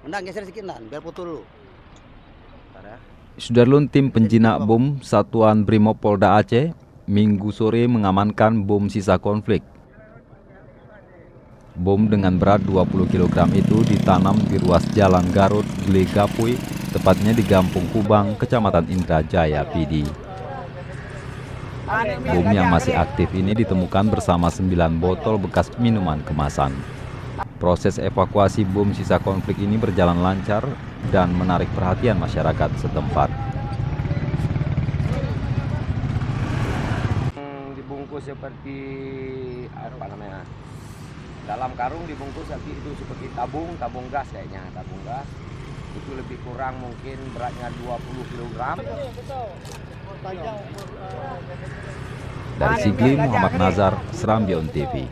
Nggak, geser sedikit nah, biar foto dulu. Sudarlun, tim penjinak bom Satuan Brimob Polda Aceh Minggu sore mengamankan bom sisa konflik. Bom dengan berat 20 kg itu ditanam di ruas Jalan Garut, Glegapui, tepatnya di Gampung Kubang, Kecamatan Indrajaya, Pidi. Bom yang masih aktif ini ditemukan bersama 9 botol bekas minuman kemasan. Proses evakuasi bom sisa konflik ini berjalan lancar dan menarik perhatian masyarakat setempat. Dibungkus seperti apa namanya? Dalam karung dibungkus tapi itu seperti tabung gas kayaknya, tabung gas. Itu lebih kurang mungkin beratnya 20 kg. Dari Sigli, Muhammad Nazar, Serambion TV.